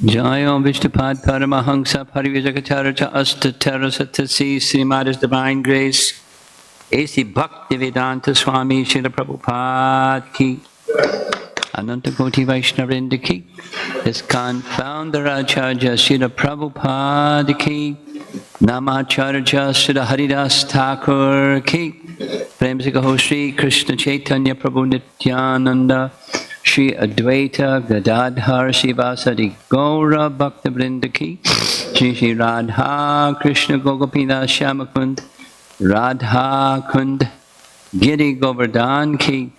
Jayo Vishnupad Paramahansa Parivajakacharya Astatara Satasi Srimad is Divine Grace A.C. Bhaktivedanta Swami Srila Prabhupada Ki Ananta Koti Vaishnavrinda Ki ISKCON Founder Acharya Srila Prabhupada Ki Namacharya Srila Haridas Thakur Ki Prem Se Kaho Shri Krishna Chaitanya Prabhu Nityananda Shri Advaita Gadadhar Sivasadi Gaura Bhakta Vrinda Ki Shri Shri Radha Krishna Gogopina Shyamakund Radha Kund Giri Govardhan Ki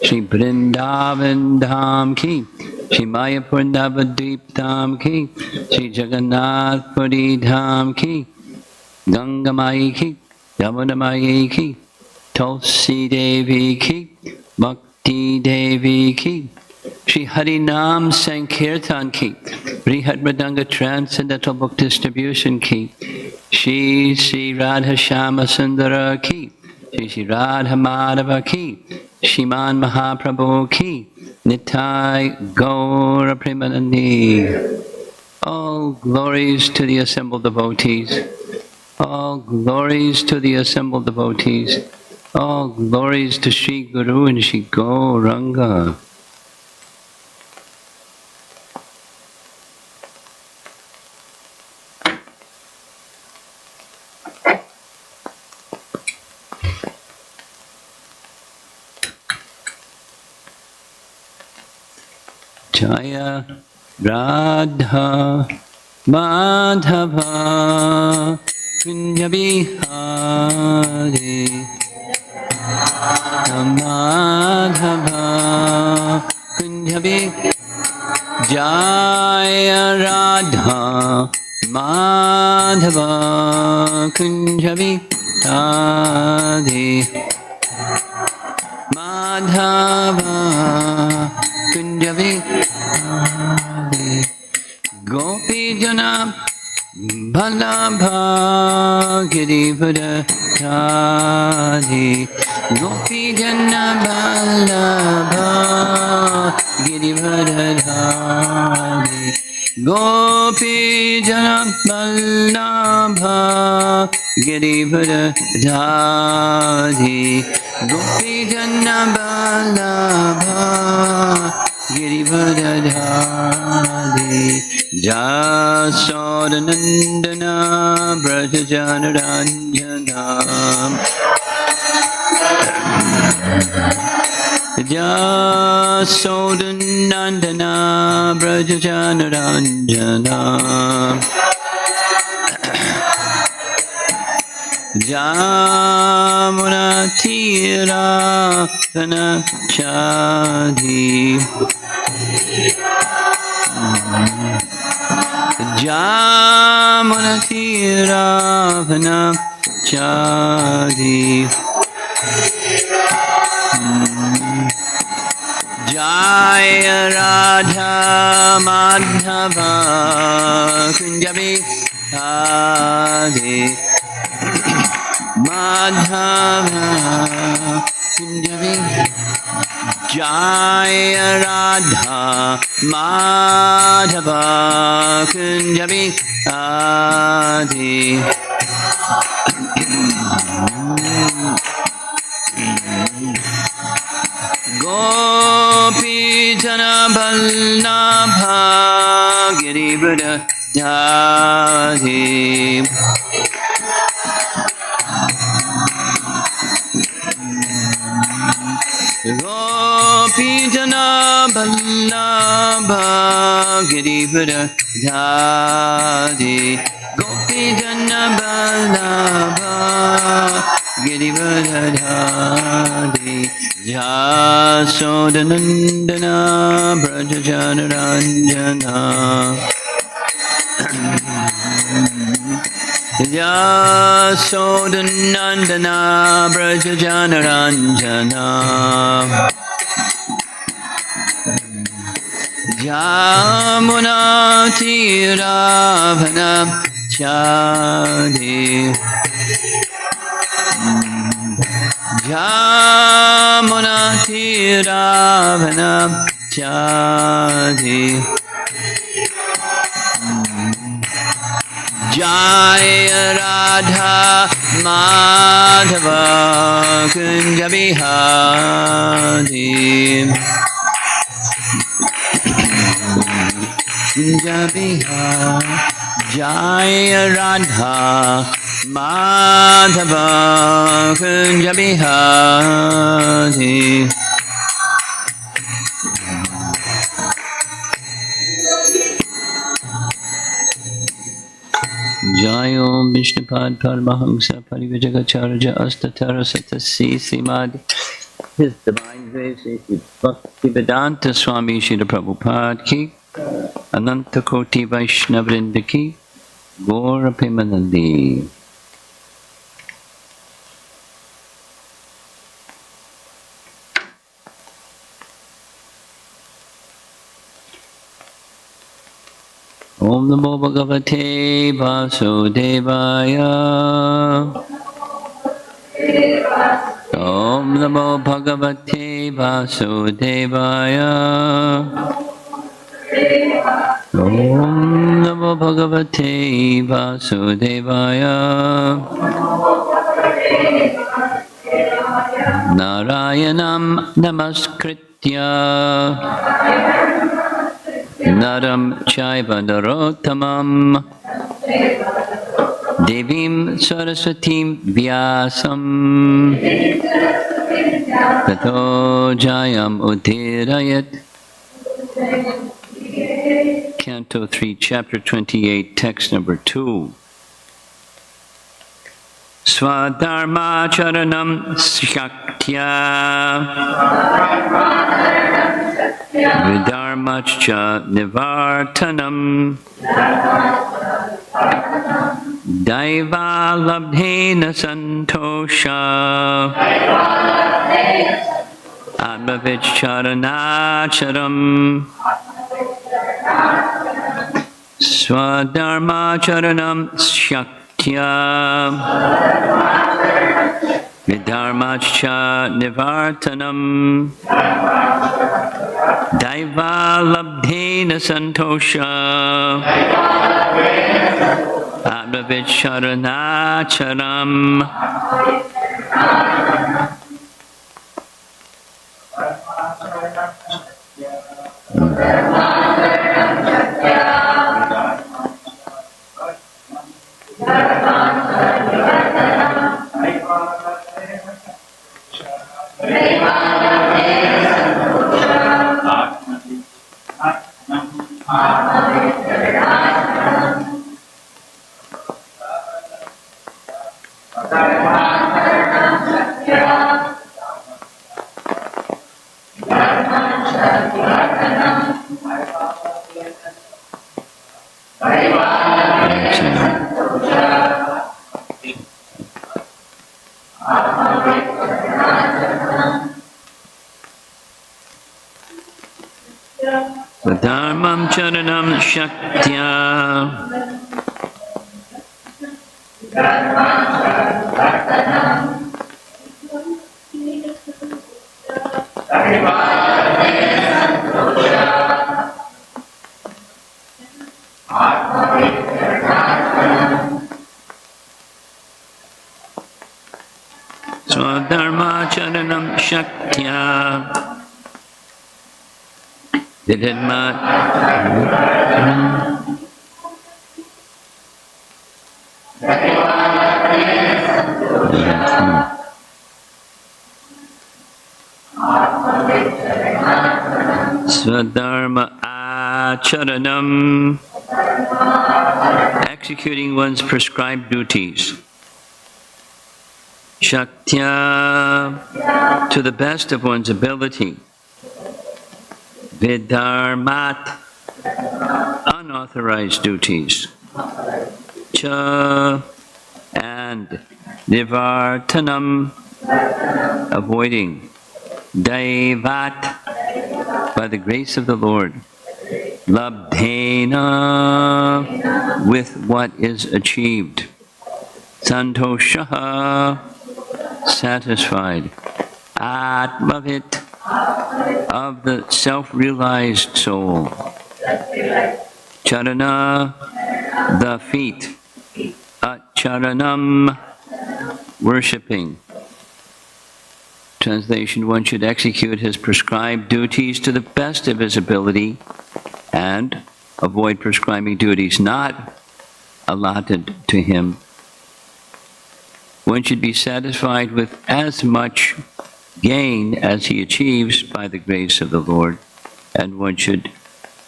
Shri Vrindavan Dham Ki Shri Mayapur Navadvip Dham Ki Shri Jagannath Puri Dham Ki Ganga Mai Ki Yamuna Mai Ki Tulsi Devi Ki Bhakti Devi Ki Shri Harinam Sankirtan Ki Brihad Mridanga Transcendental Book Distribution Ki Shri Shri Radha Shama Sundara Ki Shri Shri Radha Madhava Ki Shriman Mahaprabhu Ki Nitai Gaura Premanandi. All glories to the assembled devotees. All glories to the assembled devotees. All glories to Shri Guru and Shri Gauranga. Jaya Radha Madhava Kunya Bihari Madhava Kunya Bihari Jaya Radha Madhava Kunya Bihari Madhava Kunya Bihari Gopi Jana Ballabha Girivardhari Gopi Jana Ballabha Girivardhari Gopi Jana Ballabha Girivardhari Gopi Jana Ballabha Girivardhari Jasodanandana Brajajanaranjana Jasodanandana Brajajanaranjana Jamunatira Vanachadi Jamunatira Vanachadi Jaya Radha Madhava Kunjabi Adi Madhava Kunjabi Jaya Radha Madhava Kunjabi Adi Gopi Jana Ballabha Girivardhari Gopi Jana Ballabha Girivardhari Gopi Jana Ballabha Girivardhari Jasodanandana Brajajanaranjana Jasodanandana Brajajanaranjana Jamunatira Vanachadi Jamunatira Vanachadi Jaya Radha Madhava Kunja Bihari Kunja Bihari Jaya Radha Madhava Kunja Bihari Jai Om Vishnupad Paramahamsa Parivajagacharya Astatara Satasi Srimad His Divine Grace Bhaktivedanta Swami Srila Prabhupada Ki Ananta Koti Vaishnavrinda Ki Gaura Premanandi. Om Namo Bhagavate Vasudevaya. Om Namo Bhagavate Vasudevaya. Om Namo Bhagavate Vasudevaya. Narayanam Namaskritya Naram Chaiva Narottamam Devim Saraswatim Vyasam Tato Jayam Udirayat. Canto 3, Chapter 28, Text number 2. Swadharma Charanam Shaktya Vidharmacha Nivartanam Daiva Labdhena Santosha Atmavicharanacharam Swadharma Charanam Shaktya Vidharmacha Nivartanam Daiva Labdhena Santosha Atmavicharanacharam. Dharmam charanam shaktya Swadharma charanam shaktya Didmat Swadharma Acharanam, executing one's prescribed duties. Shaktya, to the best of one's ability. Vidharmat, unauthorized duties. Cha, and Nivartanam, avoiding. Daivat, by the grace of the Lord. Labdhena, with what is achieved. Santoshaha, satisfied. Atmavit, of the self-realized soul. Charana, the feet. acharanam, worshipping. Translation, one should execute his prescribed duties to the best of his ability and avoid prescribing duties not allotted to him. One should be satisfied with as much gain as he achieves by the grace of the Lord, and one should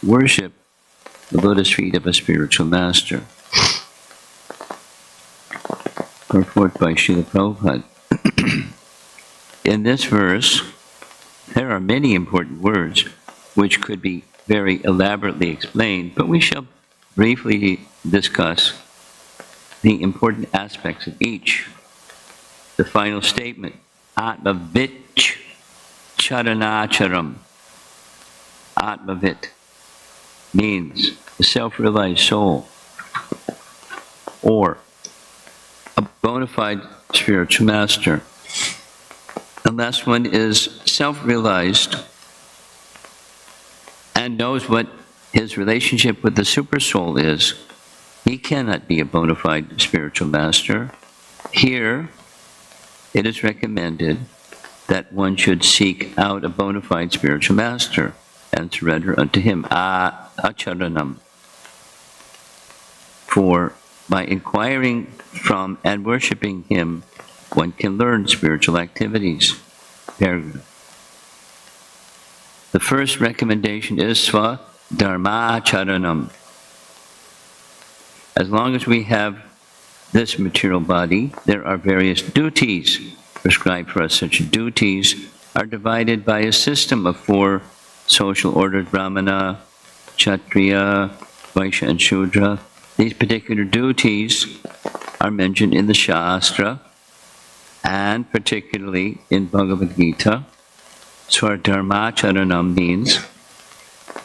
worship the lotus feet of a spiritual master. Purport by Srila Prabhupada. In this verse, there are many important words which could be very elaborately explained, but we shall briefly discuss the important aspects of each. The final statement, Atmavit Charanacharam. Atmavit means the self-realized soul, or a bona fide spiritual master. Unless one is self-realized and knows what his relationship with the Supersoul is, he cannot be a bona fide spiritual master. Here, it is recommended that one should seek out a bona fide spiritual master and surrender unto him, acharanam. For by inquiring from and worshiping him, one can learn spiritual activities. Paragraph. The first recommendation is swadharmacharanam. As long as we have this material body, there are various duties prescribed for us. Such duties are divided by a system of 4 social orders: Brahmana, Kshatriya, Vaishya, and Shudra. These particular duties are mentioned in the Shastra, and particularly in Bhagavad Gita. Swadharmacharanam means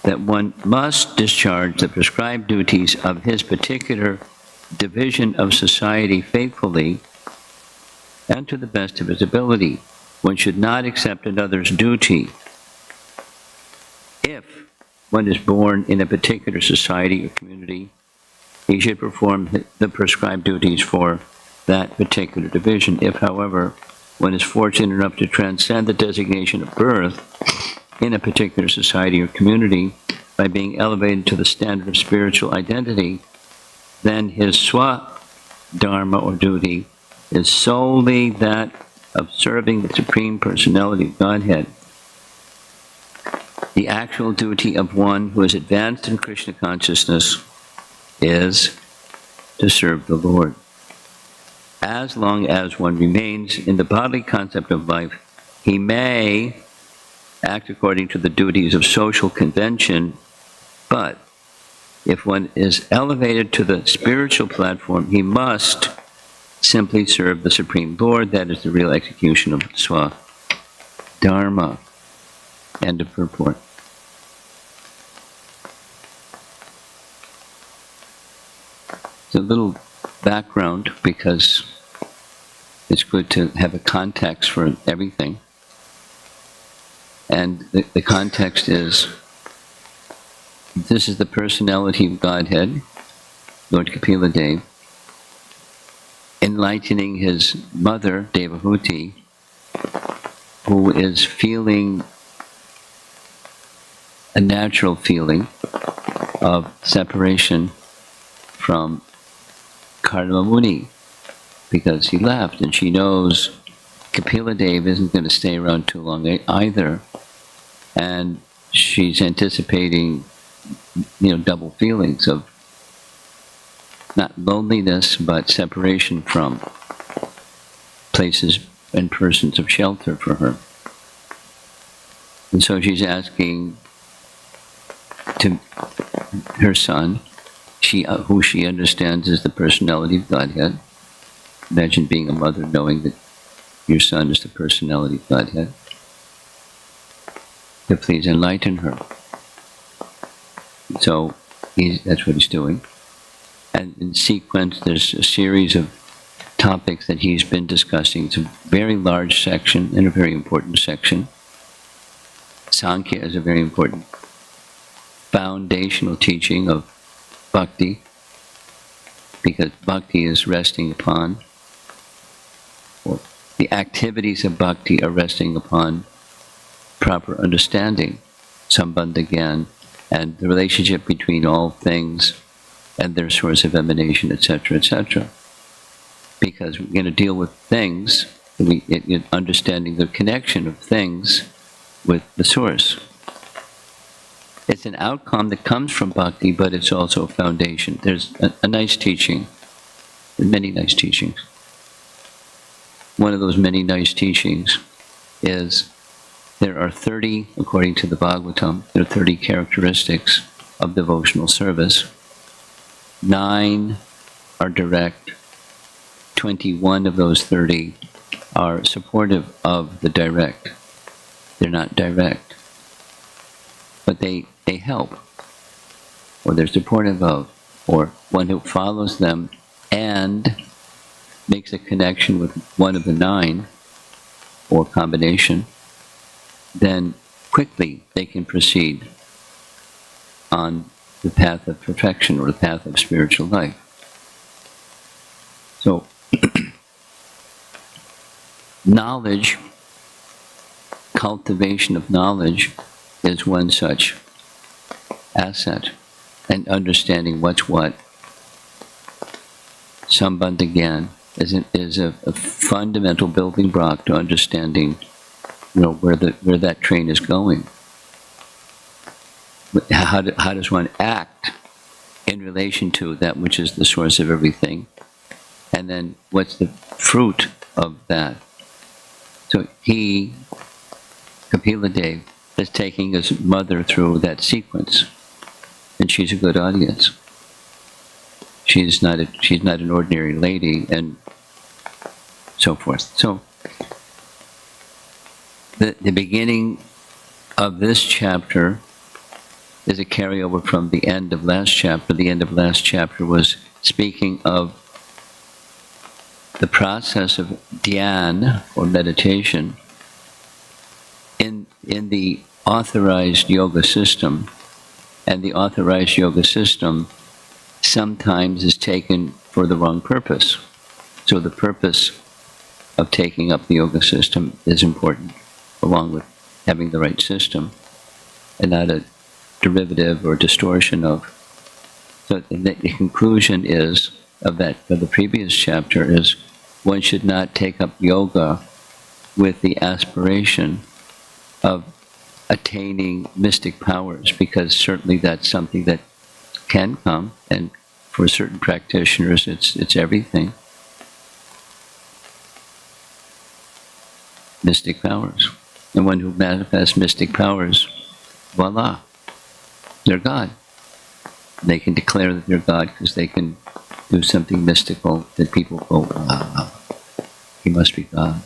that one must discharge the prescribed duties of his particular division of society faithfully and to the best of his ability. One should not accept another's duty. If one is born in a particular society or community, he should perform the prescribed duties for that particular division. If, however, one is fortunate enough to transcend the designation of birth in a particular society or community by being elevated to the standard of spiritual identity, then his swadharma or duty is solely that of serving the Supreme Personality of Godhead. The actual duty of one who is advanced in Krishna consciousness is to serve the Lord. As long as one remains in the bodily concept of life, he may act according to the duties of social convention, but if one is elevated to the spiritual platform, he must simply serve the Supreme Lord. That is the real execution of Swadharma. End of purport. It's a little background because it's good to have a context for everything. And the context is, this is the personality of Godhead, Lord Kapila Dev, enlightening his mother, Devahuti, who is feeling a natural feeling of separation from Karma Muni, because he left, and she knows Kapila Dev isn't going to stay around too long either, and she's anticipating, double feelings of not loneliness, but separation from places and persons of shelter for her. And so she's asking to her son, who she understands is the personality of Godhead. Imagine being a mother knowing that your son is the personality of Godhead, to please enlighten her. So that's what he's doing. And in sequence, there's a series of topics that he's been discussing. It's a very large section and a very important section. Sankhya is a very important foundational teaching of bhakti, because bhakti is resting upon, or the activities of bhakti are resting upon proper understanding, sambandha gyan, and the relationship between all things and their source of emanation, etc., etc. Because we're going to deal with things, understanding the connection of things with the source. It's an outcome that comes from bhakti, but it's also a foundation. There's a nice teaching, many nice teachings. One of those many nice teachings is there are 30, according to the Bhagavatam, there are 30 characteristics of devotional service. 9 are direct. 21 of those 30 are supportive of the direct. They're not direct, but they help, or they're supportive of, or one who follows them and makes a connection with one of the 9, or combination, then quickly they can proceed on the path of perfection, or the path of spiritual life. So, knowledge, cultivation of knowledge is one such asset, and understanding what's what. Sambandha gyan is a fundamental building block to understanding, where that train is going. How does one act in relation to that which is the source of everything? And then what's the fruit of that? So Kapila Dev, is taking his mother through that sequence. And she's a good audience. She's not an ordinary lady, and so forth. So the beginning of this chapter is a carryover from the end of last chapter. The end of last chapter was speaking of the process of dhyan, or meditation, in the authorized yoga system. And the authorized yoga system sometimes is taken for the wrong purpose. So the purpose of taking up the yoga system is important, along with having the right system, and not a derivative or distortion of. So the conclusion is of the previous chapter is, one should not take up yoga with the aspiration of attaining mystic powers, because certainly that's something that can come, and for certain practitioners it's everything. Mystic powers. And one who manifests mystic powers, voila, they're God. They can declare that they're God because they can do something mystical that people go, wow, he must be God.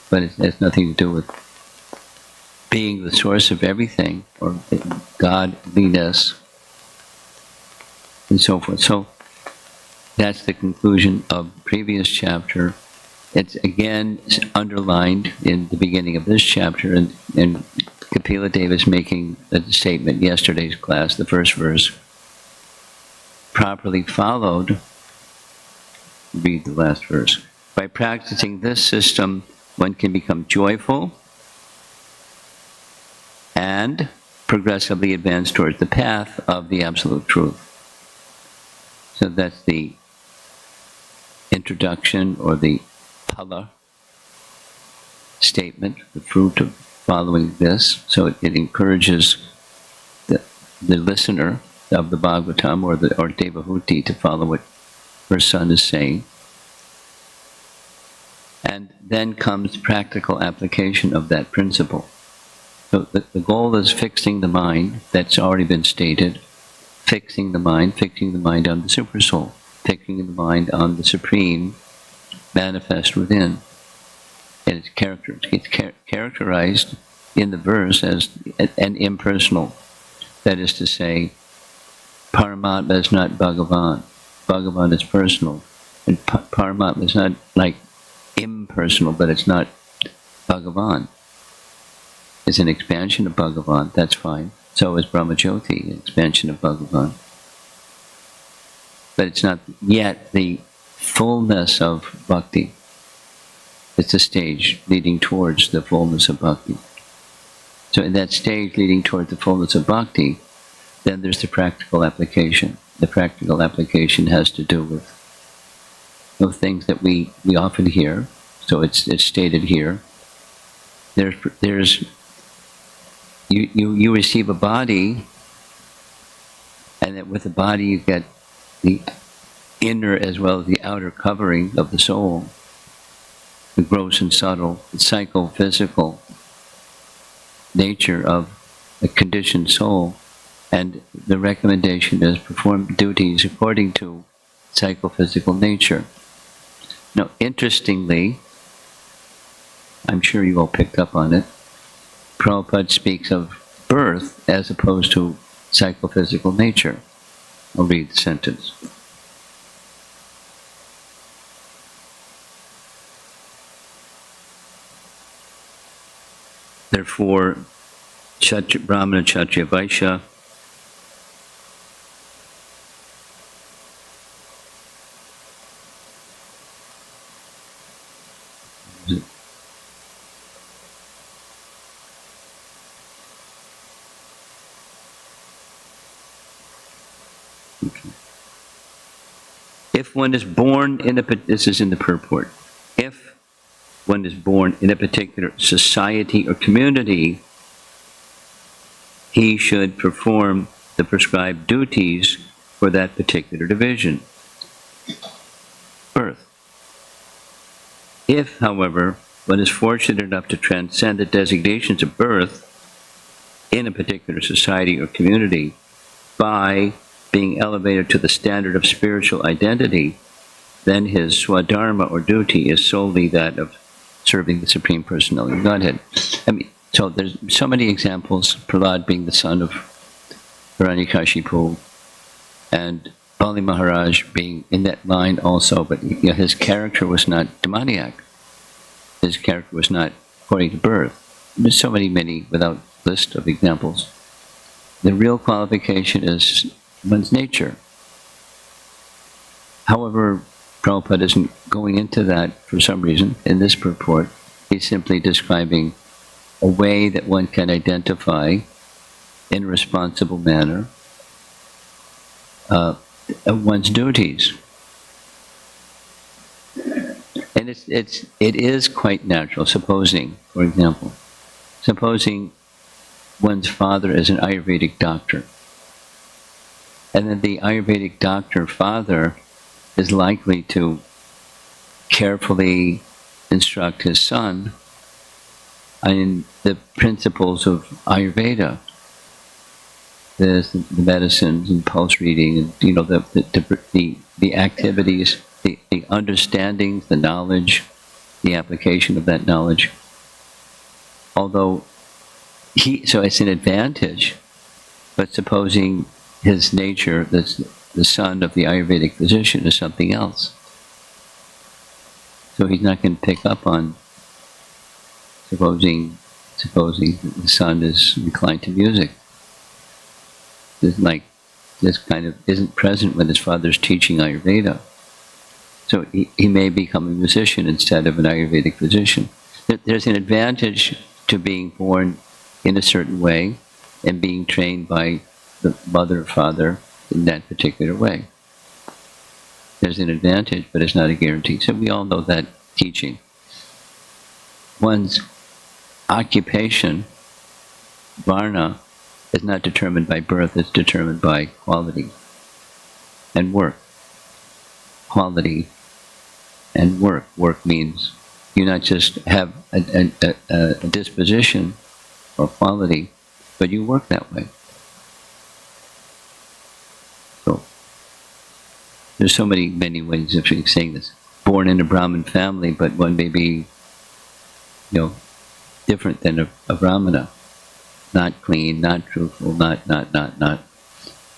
But it has nothing to do with being the source of everything, or godliness, and so forth. So that's the conclusion of the previous chapter. It's again underlined in the beginning of this chapter, and Kapila Dev is making a statement in yesterday's class, the first verse. Properly followed, read the last verse. By practicing this system, one can become joyful and progressively advance towards the path of the absolute truth. So that's the introduction, or the phala statement, the fruit of following this. So it encourages the listener of the Bhagavatam, or Devahuti, to follow what her son is saying. And then comes practical application of that principle. So the goal is fixing the mind, that's already been stated, fixing the mind on the Supersoul, fixing the mind on the Supreme manifest within. And it's characterized in the verse as an impersonal. That is to say, Paramatma is not Bhagavan. Bhagavan is personal. And Paramatma is not like impersonal, but it's not Bhagavan. It's an expansion of Bhagavan, that's fine. So is Brahmajyoti, an expansion of Bhagavan. but it's not yet the fullness of bhakti. It's a stage leading towards the fullness of bhakti. So in that stage leading towards the fullness of bhakti, then there's the practical application. The practical application has to do with things that we often hear. So it's stated here. There's you receive a body, and that with the body you get the inner as well as the outer covering of the soul, the gross and subtle, the psychophysical nature of a conditioned soul, and the recommendation is perform duties according to psychophysical nature. Now, interestingly, I'm sure you all picked up on it, Prabhupada speaks of birth as opposed to psychophysical nature. I'll read the sentence. Therefore, Brahmana, Kshatriya, Vaishya if one is born in this is in the purport, if one is born in a particular society or community, he should perform the prescribed duties for that particular division. Birth. If, however, one is fortunate enough to transcend the designations of birth in a particular society or community by being elevated to the standard of spiritual identity, then his swadharma or duty is solely that of serving the Supreme Personality of Godhead. I mean, so there's so many examples, Prahlad being the son of Hiranyakashipu, and Bali Maharaj being in that line also, but his character was not demoniac. His character was not according to birth. There's so many without list of examples. The real qualification is one's nature. However, Prabhupada isn't going into that for some reason in this purport. He's simply describing a way that one can identify in a responsible manner one's duties. And it is quite natural, supposing, for example, one's father is an Ayurvedic doctor, and then the Ayurvedic doctor father is likely to carefully instruct his son in the principles of Ayurveda, the medicines and pulse reading, and the activities, the understandings, the knowledge, the application of that knowledge. Although so it's an advantage, but supposing his nature, the son of the Ayurvedic physician, is something else. So he's not going to pick up on supposing the son is inclined to music. This kind of isn't present when his father's teaching Ayurveda. So he may become a musician instead of an Ayurvedic physician. There's an advantage to being born in a certain way and being trained by the mother or father in that particular way. There's an advantage, but it's not a guarantee. So we all know that teaching. One's occupation, varna, is not determined by birth, it's determined by quality and work. Quality and work. Work means you not just have a disposition or quality, but you work that way. So there's so many ways of saying this. Born in a Brahmin family, but one may be, different than a Brahmana. Not clean, not truthful, not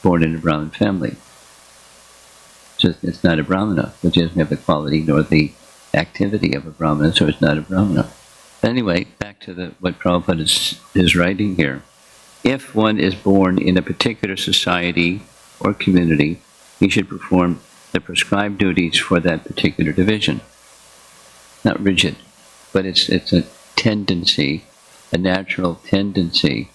born in a Brahmin family. It's not a Brahmana, which doesn't have the quality nor the activity of a Brahmana, so it's not a Brahmana. Anyway, back to what Prabhupada is writing here. If one is born in a particular society or community, he should perform the prescribed duties for that particular division. Not rigid, but it's a tendency, a natural tendency,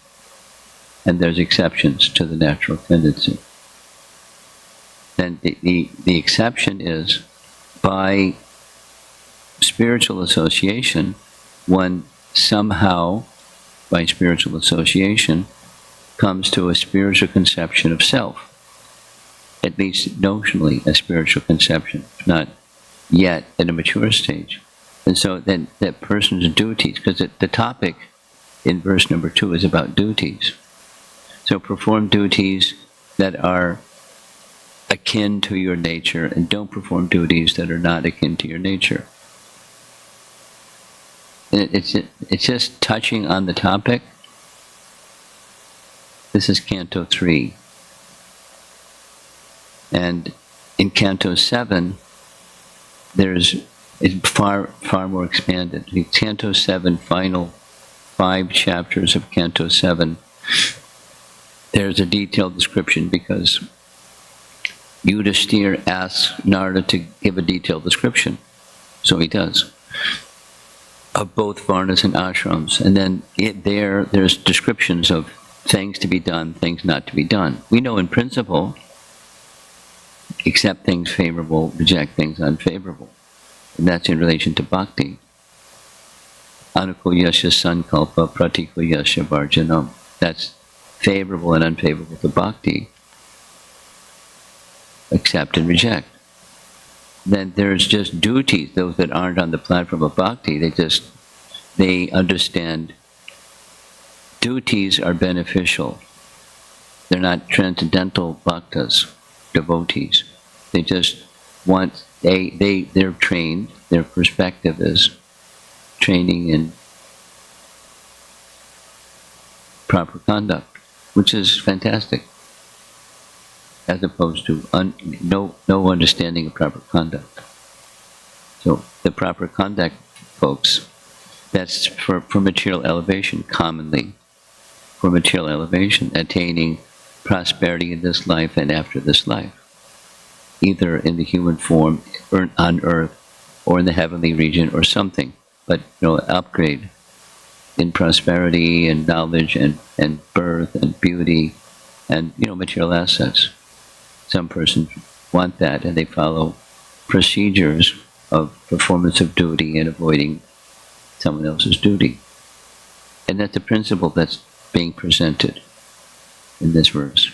and there's exceptions to the natural tendency. Then the exception is by spiritual association, one somehow, by spiritual association, comes to a spiritual conception of self. At least notionally a spiritual conception, not yet at a mature stage. And so then that person's duties, because the topic in verse number 2 is about duties. So perform duties that are akin to your nature, and don't perform duties that are not akin to your nature. And it's just touching on the topic. This is Canto 3. And in Canto 7, it's far more expanded. The Canto 7, final 5 chapters of Canto 7, there's a detailed description because Yudhishthira asks Narada to give a detailed description. So he does. Of both varnas and ashrams. And then there's descriptions of things to be done, things not to be done. We know in principle, accept things favorable, reject things unfavorable. And that's in relation to bhakti. Anukulyasya sankalpa pratikulyasya varjanam. That's favorable and unfavorable to bhakti. Accept and reject. Then there's just duties, those that aren't on the platform of bhakti, they understand duties are beneficial. They're not transcendental bhaktas, devotees. They just want, they're trained, their perspective is training in proper conduct, which is fantastic, as opposed to no understanding of proper conduct. So the proper conduct, folks, that's for material elevation, commonly. For material elevation, attaining prosperity in this life and after this life, either in the human form or on earth or in the heavenly region or something, but upgrade in prosperity and knowledge and birth and beauty and material assets. Some persons want that, and they follow procedures of performance of duty and avoiding someone else's duty. And that's the principle that's being presented in this verse.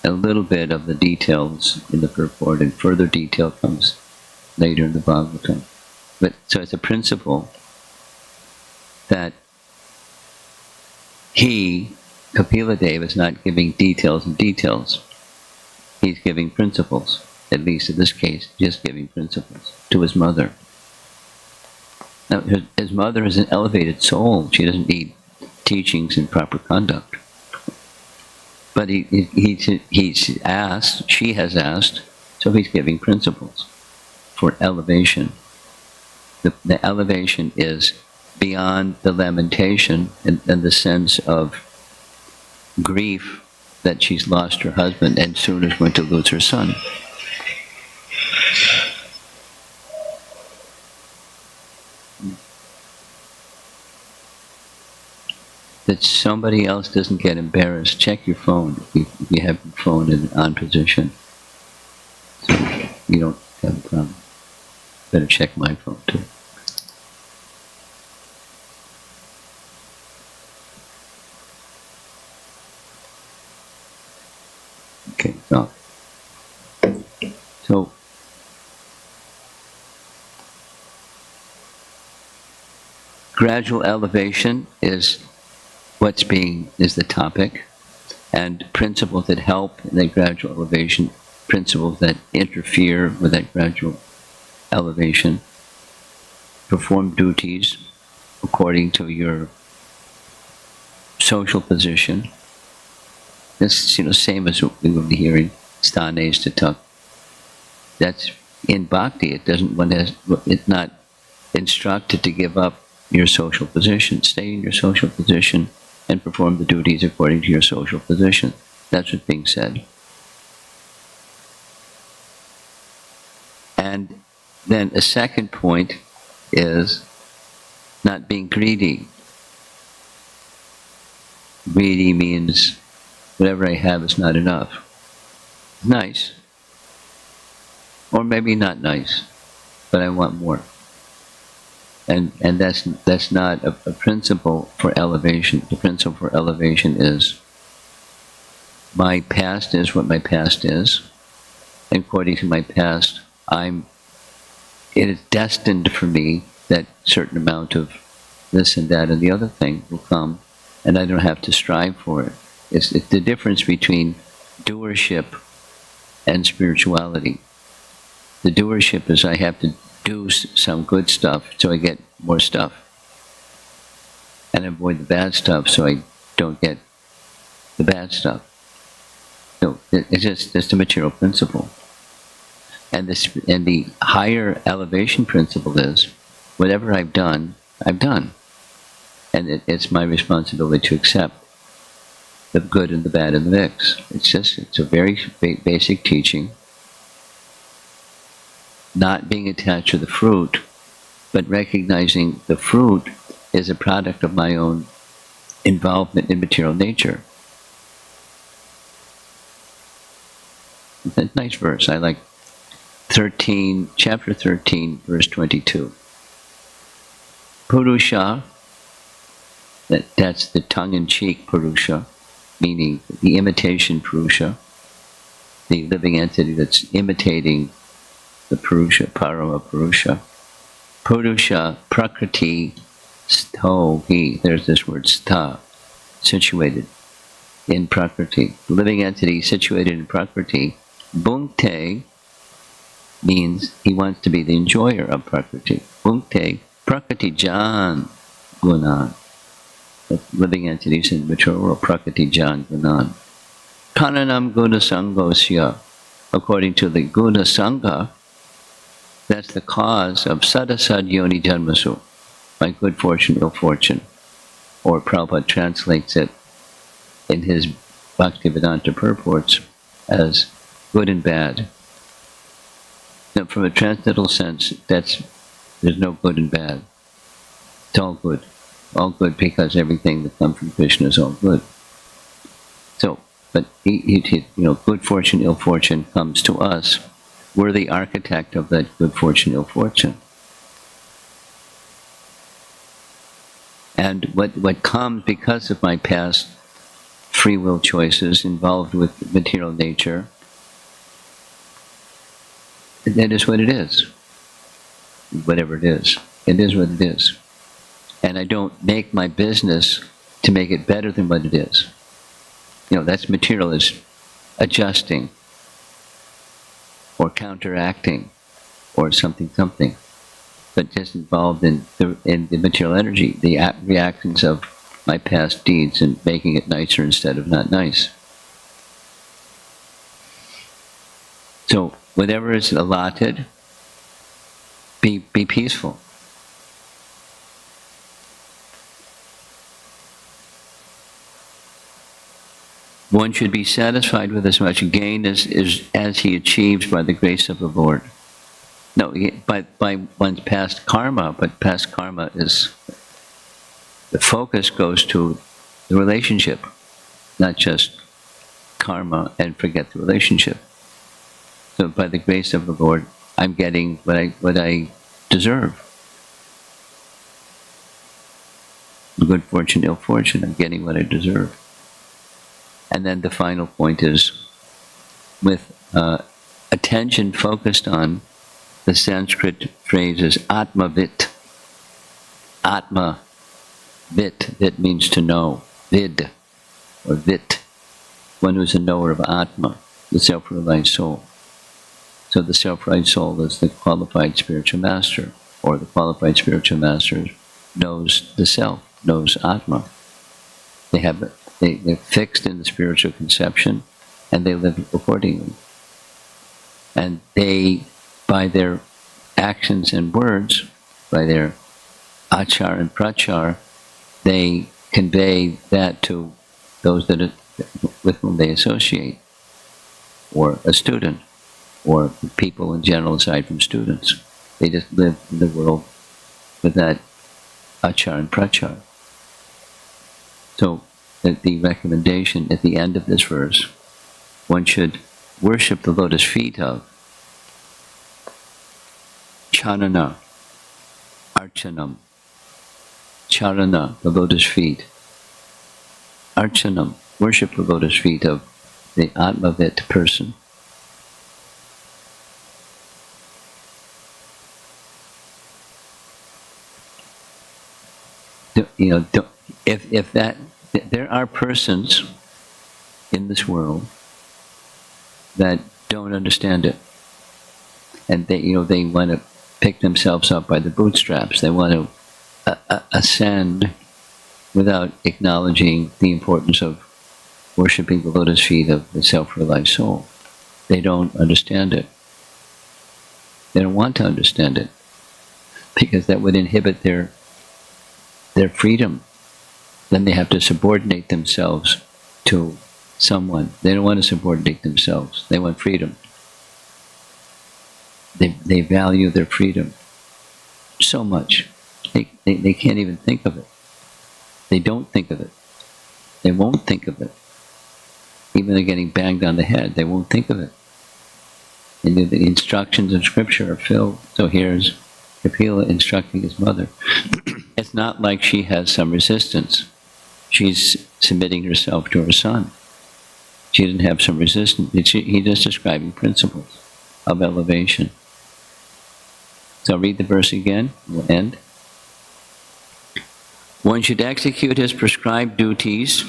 A little bit of the details in the purport, and further detail comes later in the Bhagavatam. But so it's a principle that Kapila Deva, is not giving details and details. He's giving principles, at least in this case, just giving principles to his mother. Now, his mother is an elevated soul. She doesn't need teachings in proper conduct. But he's asked, she has asked, so he's giving principles for elevation. The elevation is beyond the lamentation and the sense of grief that she's lost her husband and soon is going to lose her son. That somebody else doesn't get embarrassed. Check your phone if you have your phone in on position, so you don't have a problem. Better check my phone too. Okay, so gradual elevation is the topic, and principles that help in that gradual elevation, principles that interfere with that gradual elevation. Perform duties according to your social position. This same as what we will be hearing, stanes to tuck. That's in bhakti. It's not instructed to give up your social position. Stay in your social position and perform the duties according to your social position. That's what's being said. And then a second point is not being greedy. Greedy means whatever I have is not enough. Nice. Or maybe not nice, but I want more. And that's not a principle for elevation. The principle for elevation is my past is what my past is. And according to my past, it is destined for me that certain amount of this and that and the other thing will come, and I don't have to strive for it. It's the difference between doership and spirituality. The doership is I have to do some good stuff so I get more stuff, and avoid the bad stuff so I don't get the bad stuff. So it's just a material principle. And the higher elevation principle is, whatever I've done, I've done. And it's my responsibility to accept the good and the bad in the mix. It's a very basic teaching. Not being attached to the fruit, but recognizing the fruit is a product of my own involvement in material nature. It's a nice verse. I like chapter 13, verse 22. Purusha, that's the tongue-in-cheek Purusha, meaning the imitation Purusha, the living entity that's imitating the Purusha, Parama Purusha. Purusha, Prakriti, Stho, there's this word stha, situated in Prakriti. The living entity situated in Prakriti. Bhunkte means he wants to be the enjoyer of Prakriti. Bhunkte, Prakriti Jan Gunan. The living entities in the material world, Prakriti Jan Gunan. Kananam Guna Sangosya. According to the Guna Sangha, that's the cause of Sadasad Yoni Janmasu, by good fortune, ill fortune. Or Prabhupada translates it in his Bhaktivedanta purports as good and bad. Now, from a transcendental sense, there's no good and bad. It's all good. All good because everything that comes from Krishna is all good. So, but good fortune, ill fortune comes to us. We're the architect of that good fortune, ill fortune. And what comes because of my past free will choices involved with material nature, that is what it is. Whatever it is what it is. And I don't make my business to make it better than what it is. That's material is adjusting or counteracting or something, but just involved in the material energy, the reactions of my past deeds and making it nicer instead of not nice. So whatever is allotted, be peaceful. One should be satisfied with as much gain as he achieves by the grace of the Lord. No, by one's past karma, but past karma is, the focus goes to the relationship, not just karma and forget the relationship. So by the grace of the Lord, I'm getting what I deserve. Good fortune, ill fortune, I'm getting what I deserve. And then the final point is, with attention focused on the Sanskrit phrases Atmavit. Atma, vit, vit means to know, vid, or vit, one who's a knower of Atma, the self-realized soul. So the self-realized soul is the qualified spiritual master, or the qualified spiritual master knows the self, knows Atma. They're fixed in the spiritual conception, and they live accordingly. And they, by their actions and words, by their achar and prachar, they convey that to those with whom they associate, or a student. or people in general aside from students. They just live in the world with that achar and prachar. So the recommendation at the end of this verse, one should worship the lotus feet of Charana, Archanam. Charana, the lotus feet. Archanam, worship the lotus feet of the Atmavit person. If there are persons in this world that don't understand it, and they want to pick themselves up by the bootstraps. They want to ascend without acknowledging the importance of worshiping the lotus feet of the self-realized soul. They don't understand it. They don't want to understand it, because that would inhibit their freedom. Then they have to subordinate themselves to someone. They don't want to subordinate themselves. They want freedom. They value their freedom so much. They can't even think of it. They don't think of it. They won't think of it. Even they're getting banged on the head, they won't think of it. And the instructions in scripture are filled. So here's Kapila instructing his mother. It's not like she has some resistance. She's submitting herself to her son. She didn't have some resistance. He's just describing principles of elevation. So I'll read the verse again. We'll end. One should execute his prescribed duties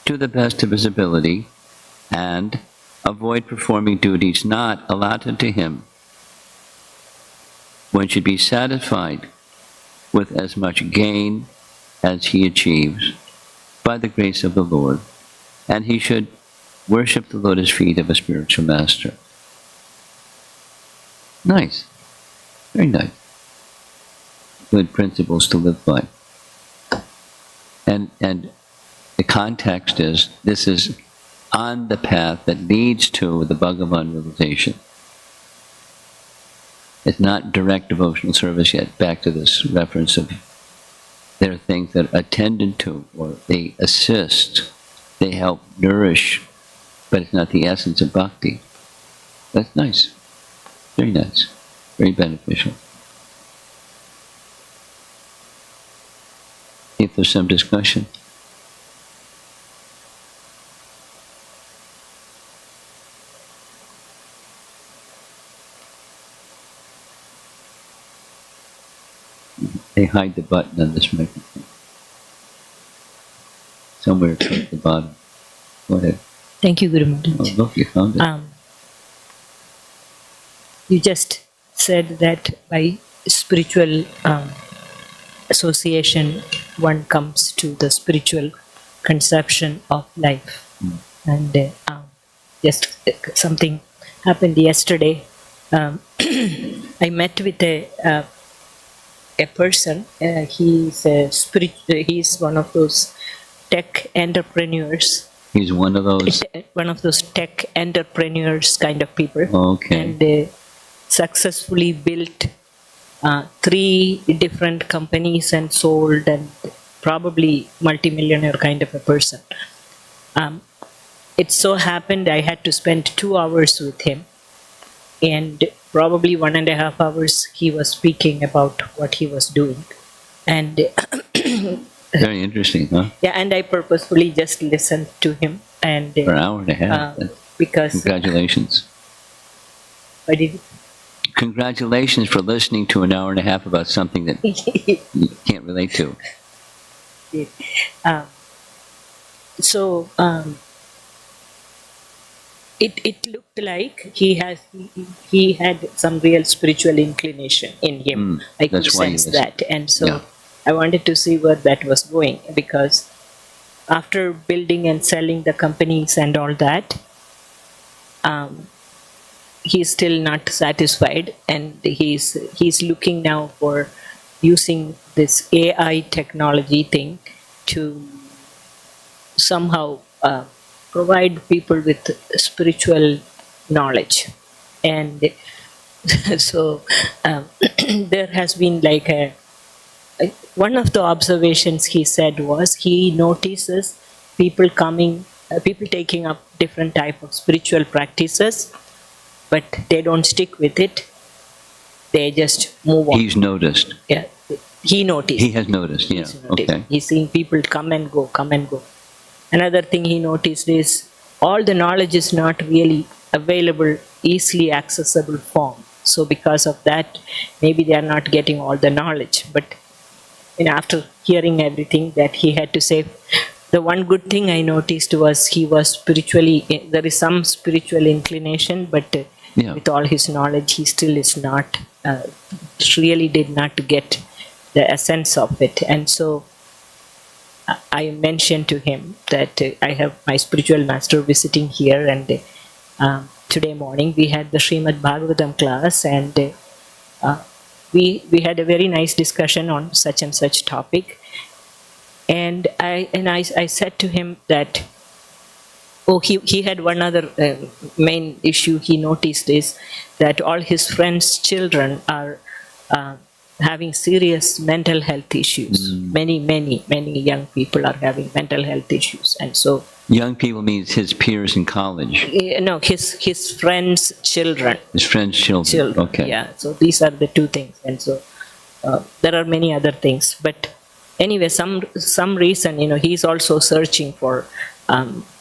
to the best of his ability and avoid performing duties not allotted to him. One should be satisfied with as much gain as he achieves by the grace of the Lord, and he should worship the lotus feet of a spiritual master. Nice. Very nice. Good principles to live by. And the context is, this is on the path that leads to the Bhagavan realization. It's not direct devotional service yet. Back to this reference of there are things that are attended to, or they assist, they help nourish, but it's not the essence of bhakti. That's nice. Very nice. Very beneficial. If there's some discussion. They hide the button on this microphone. Somewhere at the bottom. Go ahead. Thank you, Guru Maharaj. Oh, look, you found it. You just said that by spiritual association, one comes to the spiritual conception of life. And just something happened yesterday. I met with a person. He's he's one of those tech entrepreneurs. He's one of those? One of those tech entrepreneurs kind of people. Okay. And successfully built 3 different companies and sold, and probably multimillionaire kind of a person. It so happened I had to spend 2 hours with him, and probably 1.5 hours he was speaking about what he was doing. And very interesting, huh? yeah, and I purposefully just listened to him. And for an hour and a half. Because congratulations. I did. Congratulations for listening to an hour and a half about something that you can't relate to. So it looked like he had some real spiritual inclination in him. I could sense that, and so yeah. I wanted to see where that was going, because after building and selling the companies and all that, he's still not satisfied, and he's looking now for using this AI technology thing to somehow provide people with spiritual knowledge. And so there has been like one of the observations he said was he notices people coming, people taking up different type of spiritual practices, but they don't stick with it. They just move on. He's noticed. Yeah, he noticed. He has noticed, yeah. He's noticed. Okay. He's seeing people come and go, come and go. Another thing he noticed is all the knowledge is not really available, easily accessible form. So because of that, maybe they are not getting all the knowledge. But after hearing everything that he had to say, the one good thing I noticed was he was spiritually, there is some spiritual inclination, but with all his knowledge, he still is not, really did not get the essence of it. And so I mentioned to him that I have my spiritual master visiting here, and today morning we had the Srimad Bhagavatam class, and we had a very nice discussion on such and such topic. And I said to him that, he had one other main issue he noticed is that all his friends' children are having serious mental health issues. Many young people are having mental health issues. And so young people means his peers in college. No, his friends' children. His friends' children. Okay. Yeah. So these are the two things. And so there are many other things. But anyway, some reason, he's also searching for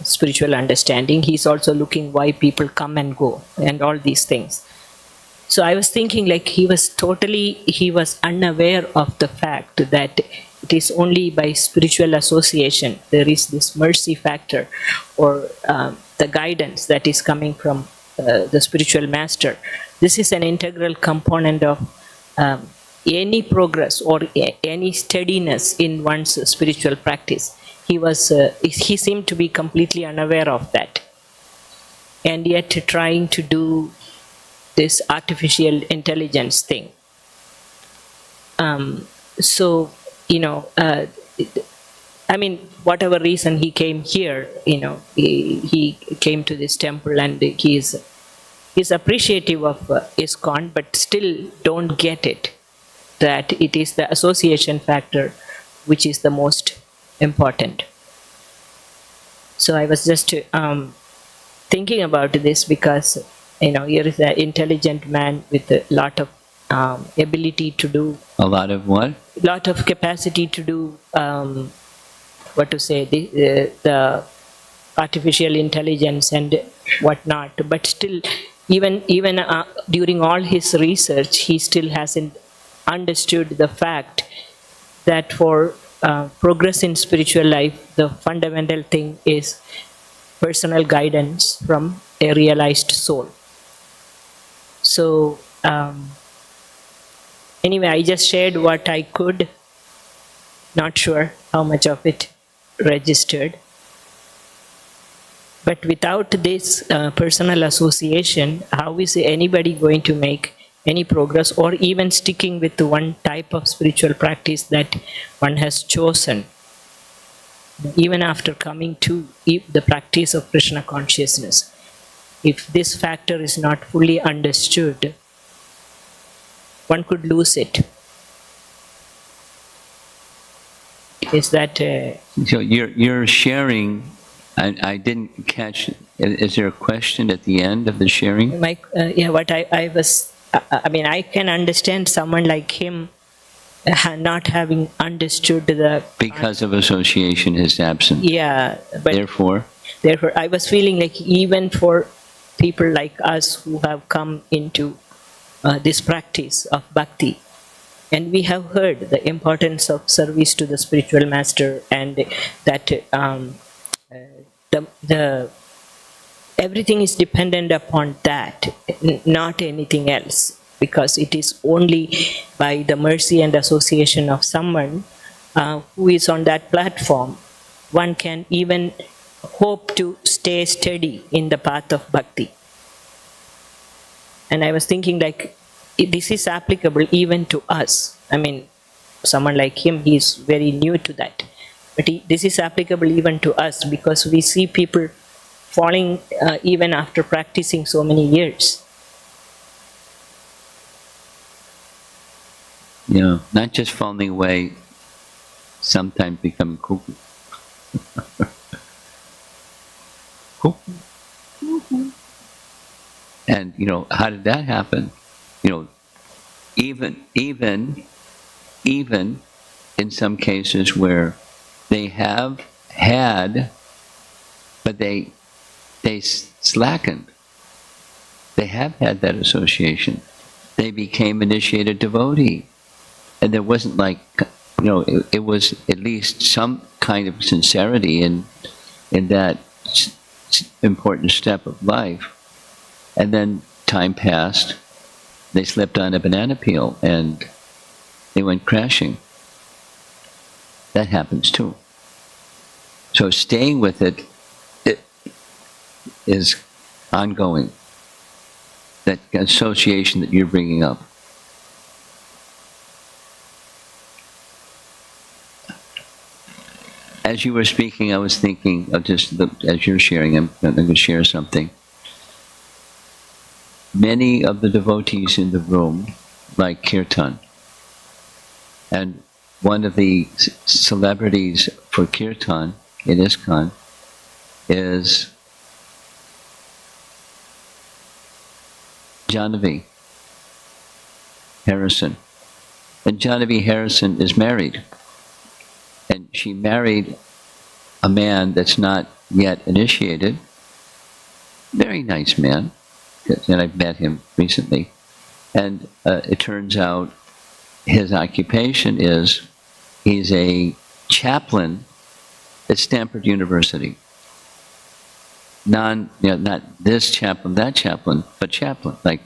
spiritual understanding. He's also looking why people come and go and all these things. So I was thinking like he was unaware of the fact that it is only by spiritual association there is this mercy factor, or the guidance that is coming from the spiritual master. This is an integral component of any progress or any steadiness in one's spiritual practice. He seemed to be completely unaware of that, and yet trying to do this artificial intelligence thing. Whatever reason he came here, he came to this temple, and he's appreciative of ISKCON, but still don't get it, that it is the association factor which is the most important. So I was just thinking about this because, here is an intelligent man with a lot of ability to do. A lot of what? Lot of capacity to do, the artificial intelligence and whatnot. But still, even during all his research, he still hasn't understood the fact that for progress in spiritual life, the fundamental thing is personal guidance from a realized soul. So anyway, I just shared what I could. Not sure how much of it registered. But without this personal association, how is anybody going to make any progress, or even sticking with one type of spiritual practice that one has chosen, even after coming to the practice of Krishna consciousness? If this factor is not fully understood, one could lose it. Is that... So you're sharing, I didn't catch, is there a question at the end of the sharing? I can understand someone like him not having understood the... Because of association is absent. Yeah. But Therefore, I was feeling like even for people like us who have come into this practice of bhakti, and we have heard the importance of service to the spiritual master, and that everything is dependent upon that, not anything else, because it is only by the mercy and association of someone who is on that platform one can even hope to stay steady in the path of bhakti. And I was thinking like this is applicable even to us. Someone like him, he is very new to that. But this is applicable even to us, because we see people falling even after practicing so many years. not just falling away, sometimes becoming cuckoo. Cuckoo. And, how did that happen? Even in some cases where they have had, but they slackened. They have had that association. They became initiated devotee. And there wasn't it was at least some kind of sincerity in that important step of life. And then time passed, they slipped on a banana peel and they went crashing. That happens too. So staying with it is ongoing. That association that you're bringing up. As you were speaking, I was thinking of as you're sharing, I'm going to share something. Many of the devotees in the room like kirtan. And one of the celebrities for kirtan in ISKCON is Janavi Harrison. And Janavi Harrison is married. And she married a man that's not yet initiated. Very nice man. And I've met him recently. And it turns out his occupation is, he's a chaplain at Stanford University. Not this chaplain, that chaplain, but chaplain, like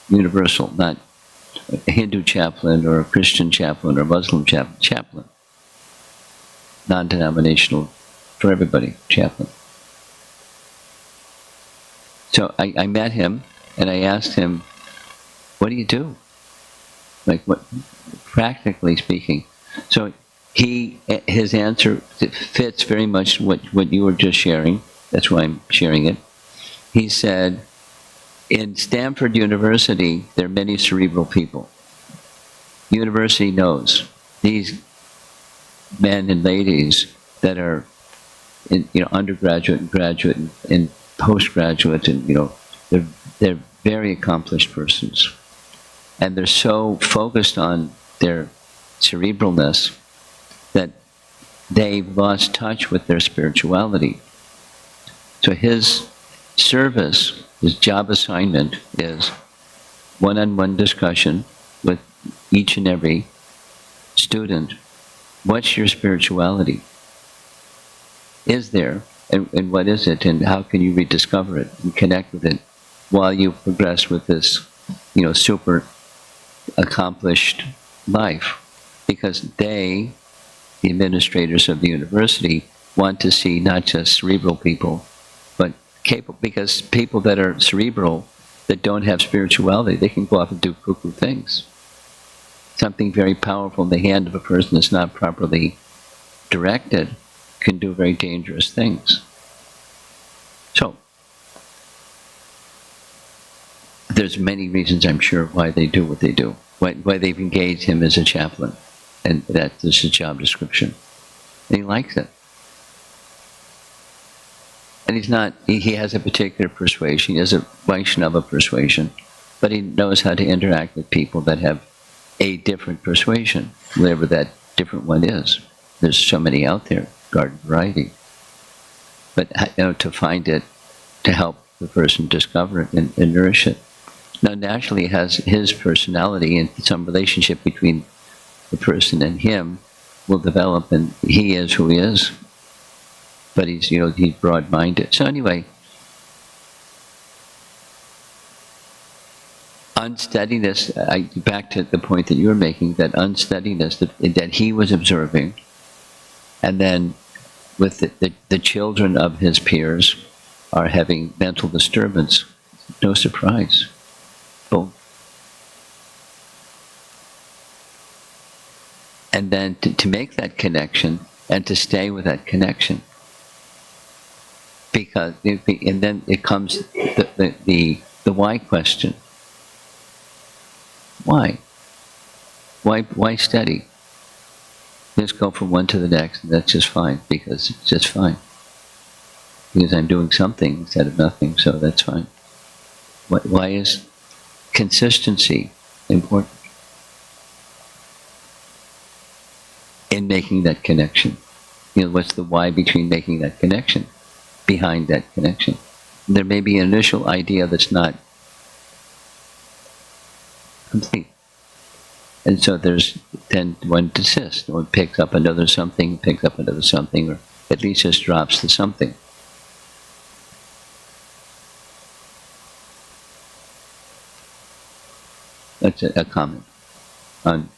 universal, not a Hindu chaplain or a Christian chaplain or Muslim chaplain. Non-denominational, for everybody, chaplain. So I met him and I asked him, what do you do? Like, what, practically speaking? So his answer fits very much what you were just sharing. That's why I'm sharing it. He said, in Stanford University, there are many cerebral people. University knows these men and ladies that are in, undergraduate and graduate and postgraduate, and they're very accomplished persons, and they're so focused on their cerebralness that they've lost touch with their spirituality. So his service, his job assignment is one-on-one discussion with each and every student. What's your spirituality? Is there? And what is it? And how can you rediscover it and connect with it while you progress with this, super accomplished life? Because they, the administrators of the university, want to see not just cerebral people, but capable, because people that are cerebral, that don't have spirituality, they can go off and do cuckoo things. Something very powerful in the hand of a person that's not properly directed can do very dangerous things. So, there's many reasons, I'm sure, why they do what they do, why they've engaged him as a chaplain, and that is his job description. And he likes it. And he has a particular persuasion, he has a Vaishnava persuasion, but he knows how to interact with people that have a different persuasion, whatever that different one is. There's so many out there, garden variety. But to find it, to help the person discover it and nourish it. Now, naturally, it has his personality, and some relationship between the person and him will develop, and he is who he is. But he's broad-minded. So anyway, unsteadiness, back to the point that you were making, that unsteadiness that he was observing, and then with the children of his peers are having mental disturbance. No surprise. Boom. And then to make that connection and to stay with that connection. Because, and then it comes the why question. Why? Why study? Just go from one to the next, and that's just fine, because it's just fine. Because I'm doing something instead of nothing, so that's fine. Why is consistency important in making that connection? What's the why between making that connection, behind that connection? There may be an initial idea that's not complete. And so then one desists, one picks up another something, or at least just drops the something. That's a comment on.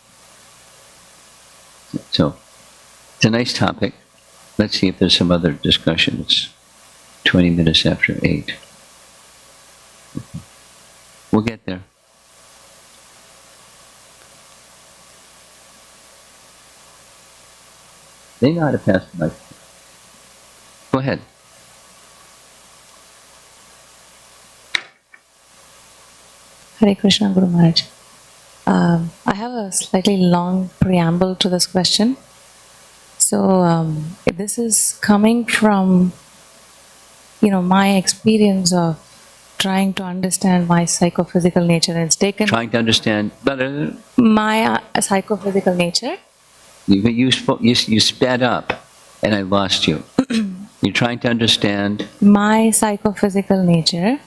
So it's a nice topic. Let's see if there's some other discussion. It's 20 minutes after 8. We'll get there. They know how to pass the mic. Go ahead. Hare Krishna, Guru Maharaj. I have a slightly long preamble to this question. So this is coming from, my experience of trying to understand my psychophysical nature. And it's taken Trying to understand better. my psychophysical nature. You sped up, and I lost you. You're trying to understand My psychophysical nature,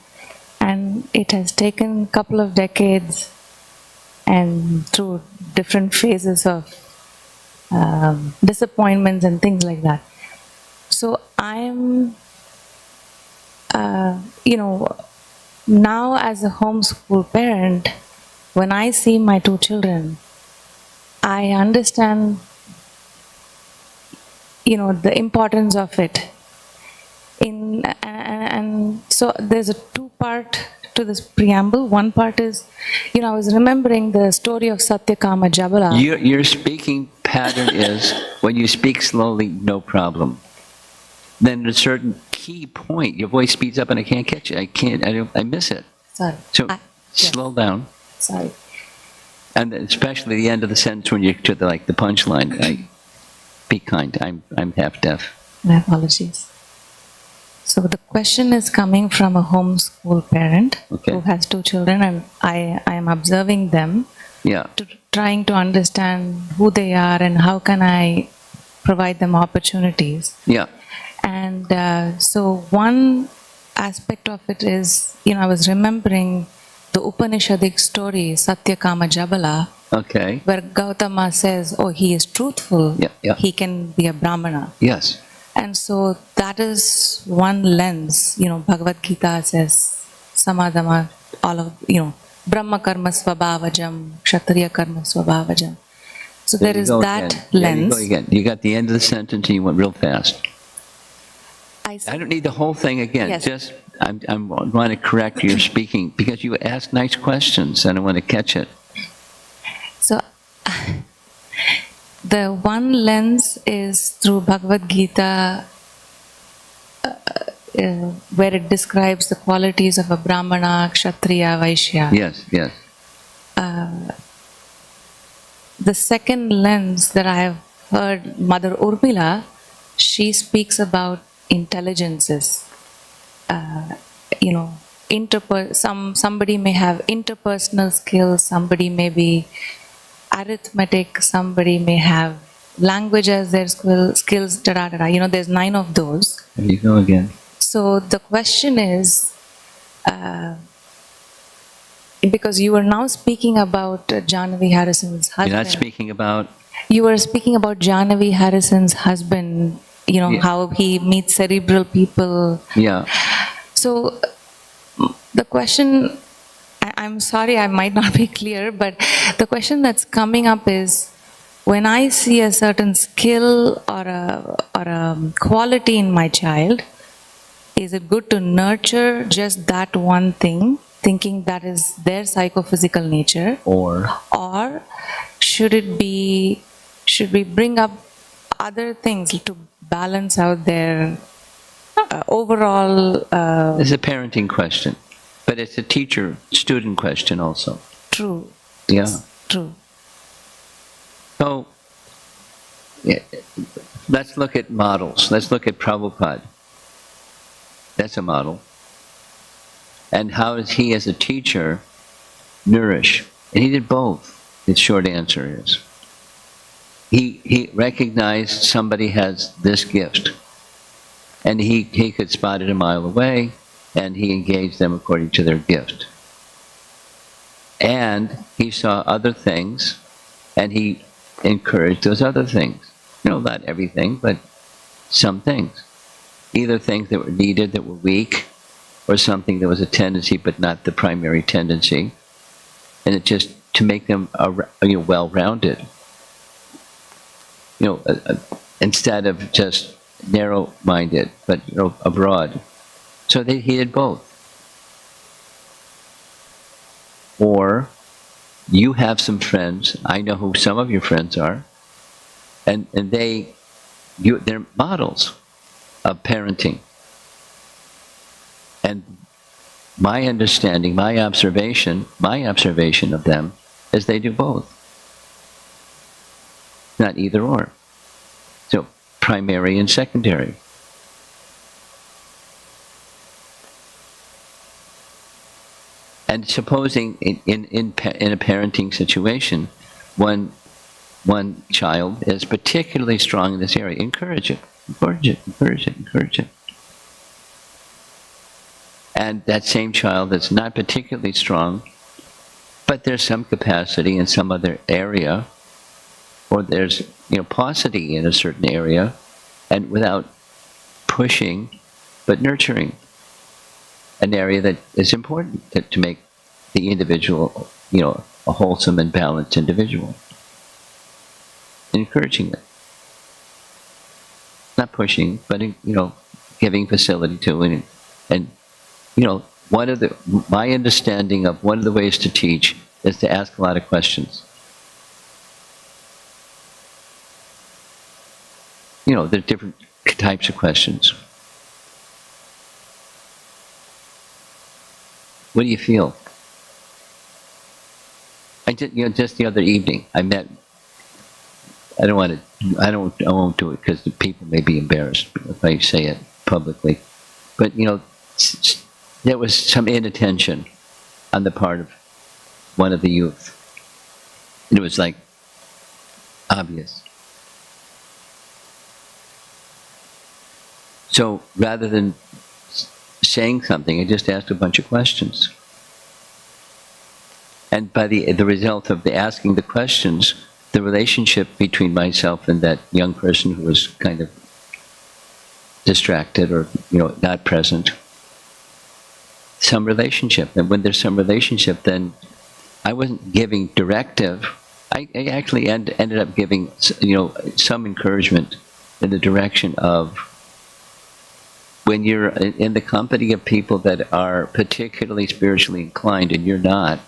and it has taken a couple of decades and through different phases of disappointments and things like that. So I'm, now as a homeschool parent, when I see my 2 children, I understand, the importance of it. And so there's a 2-part to this preamble. One part is, I was remembering the story of Satyakama Jabala. Your speaking pattern is when you speak slowly, no problem. Then at a certain key point, your voice speeds up and I can't catch it. I miss it. Sorry. So Yes. slow down. Sorry. And especially the end of the sentence when you're to the punchline. Be kind. I'm half deaf. My apologies. So the question is coming from a homeschool parent who has 2 children, and I am observing them, trying to understand who they are and how can I provide them opportunities. Yeah. And so one aspect of it is, I was remembering the Upanishadic story, Satyakama Jabala, where Gautama says, he is truthful, he can be a Brahmana. Yes. And so that is one lens, Bhagavad Gita says, Samadhama, all of, Brahma karma svabhavajam, Kshatriya karma svabhavajam. So there is that lens. Yeah, you go again. You got the end of the sentence and you went real fast. I don't need the whole thing again. Yes. Just, I want to correct your speaking because you ask nice questions and I want to catch it. So the one lens is through Bhagavad Gita, where it describes the qualities of a Brahmana, Kshatriya, Vaishya. Yes. The second lens that I have heard Mother Urmila, she speaks about intelligences. Somebody may have interpersonal skills, somebody may be arithmetic, somebody may have language as their skills, there's 9 of those. There you go again. So the question is, because you are now speaking about Jahnavi Harrison's husband. You're not speaking about? You were speaking about Jahnavi Harrison's husband, how he meets cerebral people. Yeah. So the question, I'm sorry I might not be clear, but the question that's coming up is, when I see a certain skill or a quality in my child, is it good to nurture just that one thing, thinking that is their psychophysical nature? Or should we bring up other things to balance out their overall... It's a parenting question, but it's a teacher-student question also. True. Yeah. True. So, yeah, let's look at models. Let's look at Prabhupada. That's a model. And how does he, as a teacher, nourish? And he did both. The short answer is, he recognized somebody has this gift, and he could spot it a mile away, and he engaged them according to their gift. And he saw other things, and he encouraged those other things. Not everything, but some things. Either things that were needed, that were weak, or something that was a tendency but not the primary tendency. And it just to make them well-rounded. Instead of just narrow-minded, but broad. So he did both. Or you have some friends. I know who some of your friends are, and they're models of parenting. And my understanding, my observation of them is they do both. Not either or. So primary and secondary. And supposing in a parenting situation, one child is particularly strong in this area, encourage it. And that same child that's not particularly strong, but there's some capacity in some other area, or there's paucity in a certain area, and without pushing, but nurturing an area that is important to make the individual, a wholesome and balanced individual. Encouraging it. Not pushing, but giving facility to it. And my understanding of one of the ways to teach is to ask a lot of questions. There are different types of questions. What do you feel? Just the other evening, I met. I won't do it because the people may be embarrassed if I say it publicly. But there was some inattention on the part of one of the youth. And it was like obvious. So rather than saying something, I just asked a bunch of questions. And by the result of asking the questions, the relationship between myself and that young person who was kind of distracted or not present, some relationship. And when there's some relationship, then I wasn't giving directive. I actually ended up giving some encouragement in the direction of, when you're in the company of people that are particularly spiritually inclined and you're not,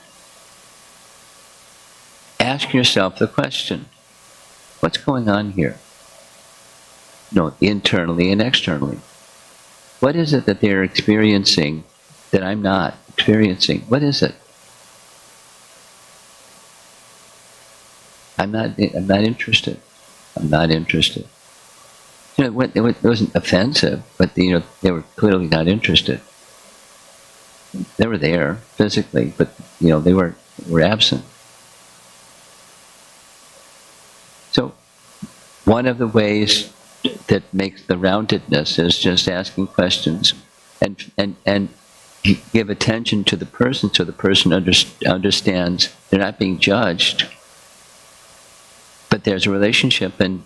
ask yourself the question, what's going on here? Internally and externally. What is it that they're experiencing that I'm not experiencing? What is it? I'm not interested. I'm not interested. It wasn't offensive, but they were clearly not interested. They were there physically, but they were absent. So one of the ways that makes the roundedness is just asking questions and give attention to the person, so the person understands they're not being judged, but there's a relationship and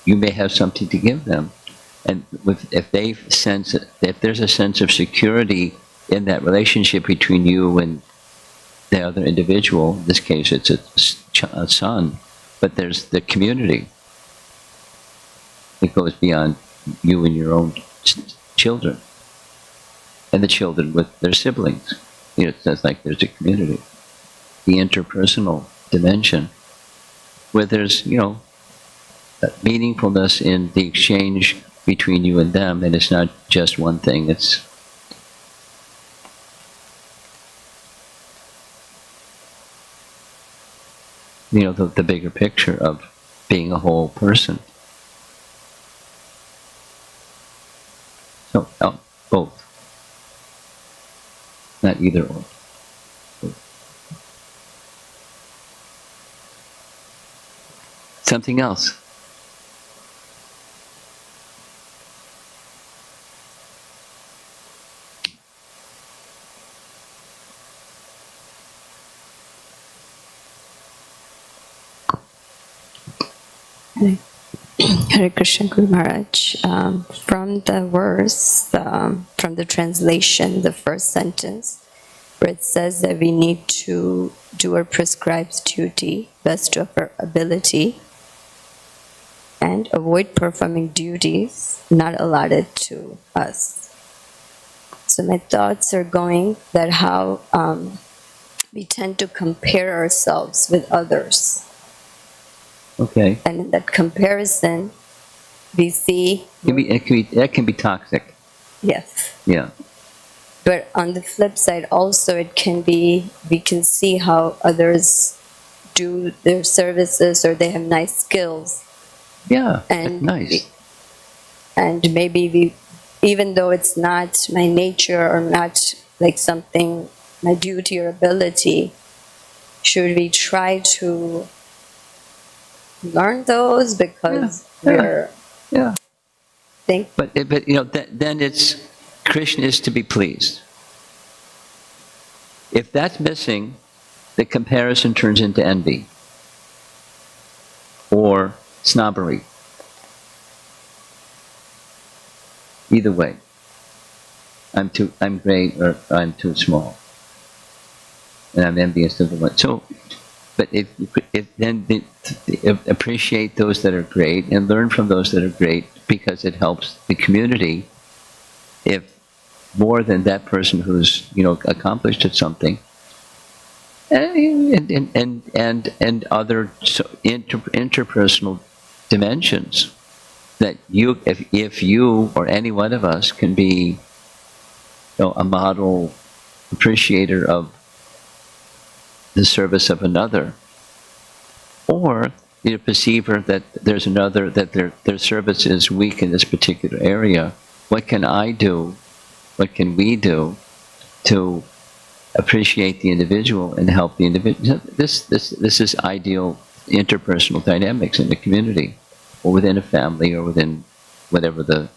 you may have something to give them. And if there's a sense of security in that relationship between you and the other individual, in this case it's a son, but there's the community. It goes beyond you and your own children, and the children with their siblings. It's like there's a community. The interpersonal dimension, where there's, meaningfulness in the exchange between you and them, and it's not just one thing, it's the bigger picture of being a whole person. So, both. Not either or. Something else. Hare Krishna, Guru Maharaj. From the verse, from the translation, the first sentence, where it says that we need to do our prescribed duty, best of our ability, and avoid performing duties not allotted to us. So my thoughts are going that how we tend to compare ourselves with others. Okay. And in that comparison, we see... That can be toxic. Yes. Yeah. But on the flip side also it can be, we can see how others do their services or they have nice skills. Yeah, And nice. And maybe we, even though it's not my nature or not like something, my duty or ability, should we try to learn those because we're... Yeah. Think, But then it's Krishna is to be pleased. If that's missing, the comparison turns into envy or snobbery. Either way, I'm great or I'm too small, and I'm envious of the one. So, but if appreciate those that are great and learn from those that are great, because it helps the community. If more than that person who's accomplished at something, and other interpersonal dimensions, that if you or any one of us can be a model appreciator of the service of another, or the perceiver that there's another, that their service is weak in this particular area, what can I do? What can we do to appreciate the individual and help the individual? This is ideal interpersonal dynamics in the community, or within a family, or within whatever the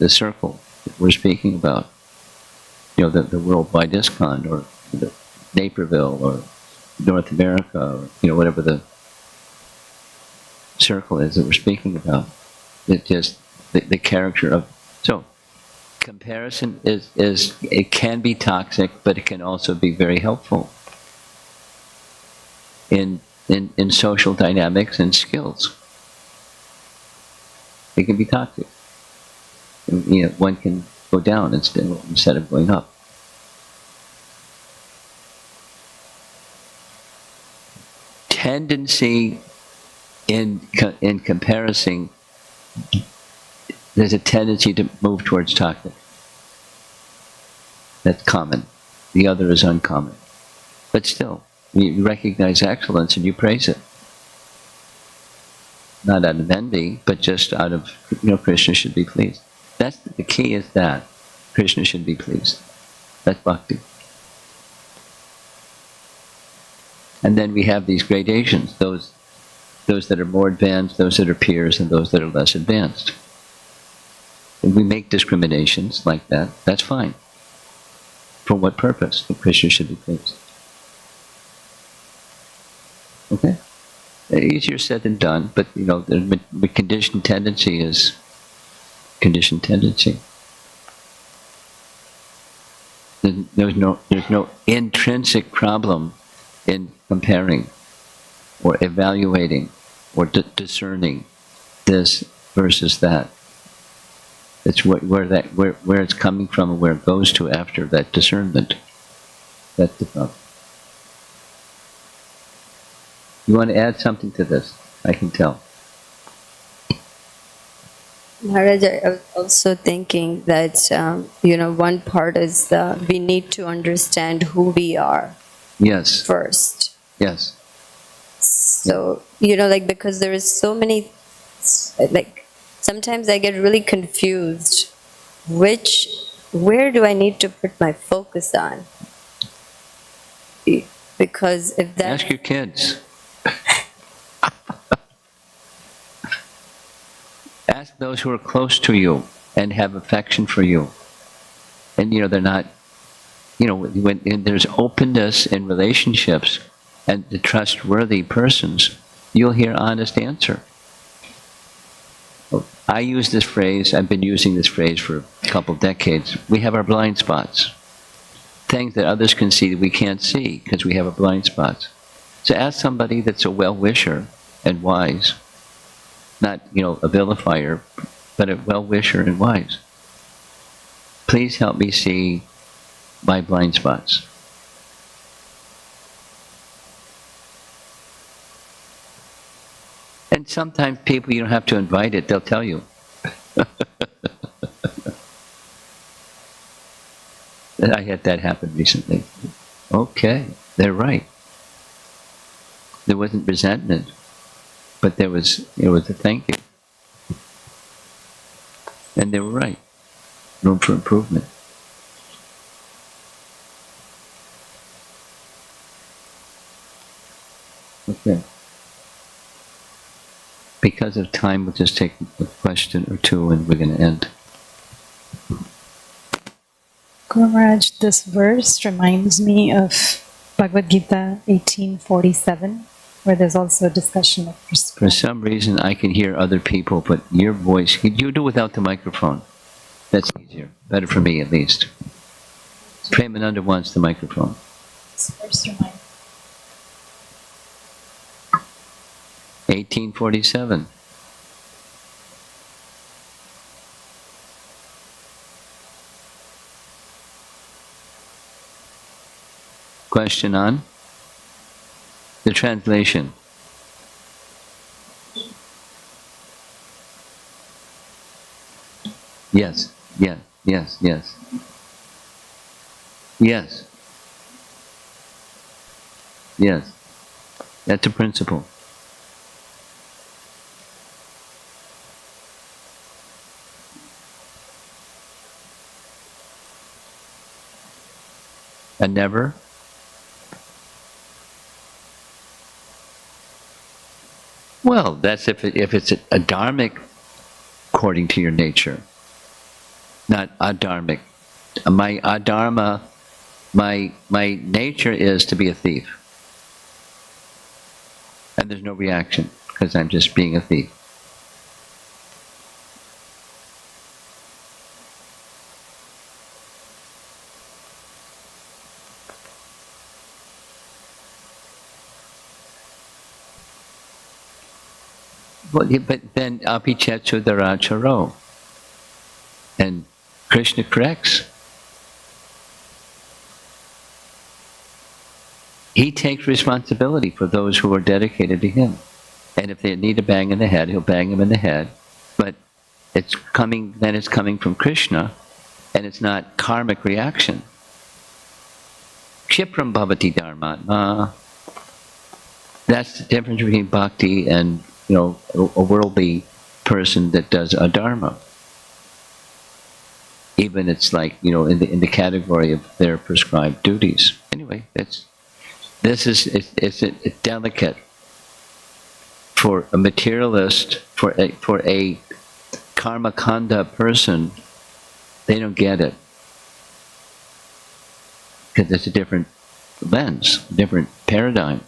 circle that we're speaking about. The worldwide ISKCON, or Naperville, or North America, or whatever the circle is that we're speaking about. It just the character of comparison is it can be toxic, but it can also be very helpful in social dynamics and skills. It can be toxic. One can go down instead of going up. Tendency in comparison, there's a tendency to move towards toxic. That's common. The other is uncommon. But still, you recognize excellence and you praise it. Not out of envy, but just out of, Krishna should be pleased. That's the key, is that Krishna should be pleased. That's bhakti. And then we have these gradations, those that are more advanced, those that are peers, and those that are less advanced. And we make discriminations like that. That's fine. For what purpose? The Krishna should be pleased. Okay? Easier said than done, but the conditioned tendency is conditioned tendency. There's no intrinsic problem in comparing or evaluating or discerning this versus that. It's where it's coming from and where it goes to after that discernment. That's the problem. You want to add something to this? I can tell. Maharaj, I was also thinking that, one part is we need to understand who we are. Yes. First. Yes. So, like, because there is so many, like, sometimes I get really confused. Where do I need to put my focus on? Because if that... Ask your kids. Ask those who are close to you and have affection for you. And, they're not, when there's openness in relationships and the trustworthy persons, you'll hear honest answer. I use this phrase, I've been using this phrase for a couple decades. We have our blind spots. Things that others can see that we can't see because we have our blind spots. So ask somebody that's a well-wisher and wise, not, a vilifier, but a well-wisher and wise. Please help me see my blind spots. And sometimes people, you don't have to invite it, they'll tell you. I had that happen recently. Okay, they're right. There wasn't resentment, but it was a thank you. And they were right. Room for improvement. Okay. Because of time, we'll just take a question or two and we're going to end. Guru Maharaj, this verse reminds me of Bhagavad Gita 18:47, where there's also a discussion of prescription. For some reason, I can hear other people, but your voice, you do without the microphone. That's easier. Better for me, at least. Premananda wants the microphone. This verse reminds 1847. Question on the translation. Yes, yes, yes, yes. Yes. Yes. That's a principle. And never? Well, that's if it's a dharmic according to your nature, not adharmic. My adharma, my nature is to be a thief. And there's no reaction because I'm just being a thief. Well, but then apichetsu daracharo. And Krishna corrects. He takes responsibility for those who are dedicated to him. And if they need a bang in the head, he'll bang them in the head. But it's coming from Krishna, and it's not karmic reaction. Kshipram bhavati dharmatma. That's the difference between bhakti and a worldly person that does adharma. Even it's like, in the category of their prescribed duties. Anyway, it's delicate for a materialist, for a karma kanda person. They don't get it because it's a different lens, different paradigm.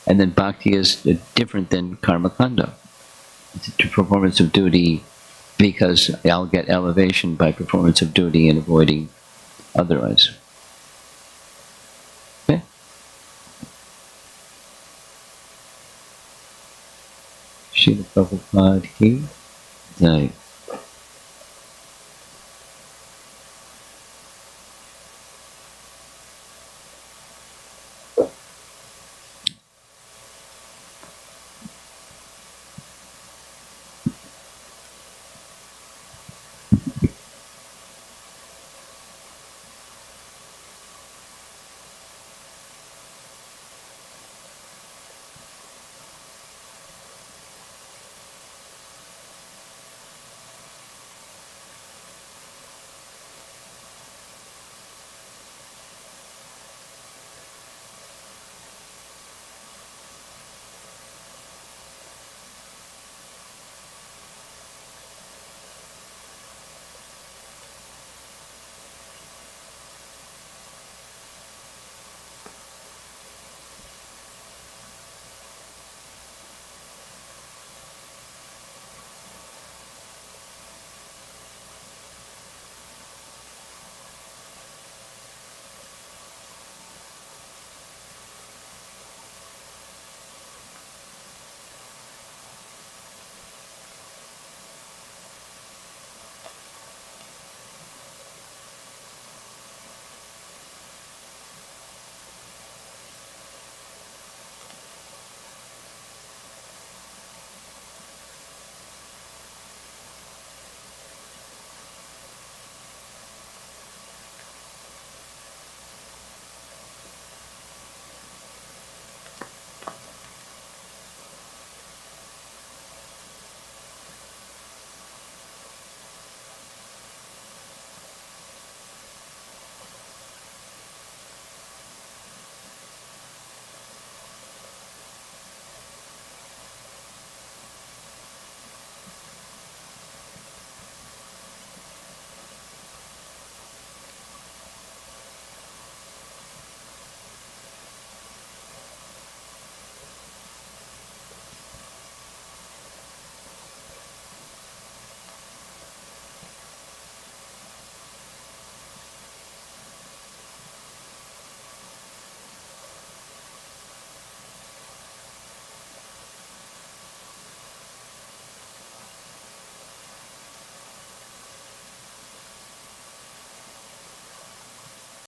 And then bhakti is different than karma kanda. It's a performance of duty because I'll get elevation by performance of duty and avoiding otherwise. Okay? Srila Prabhupada ki jai.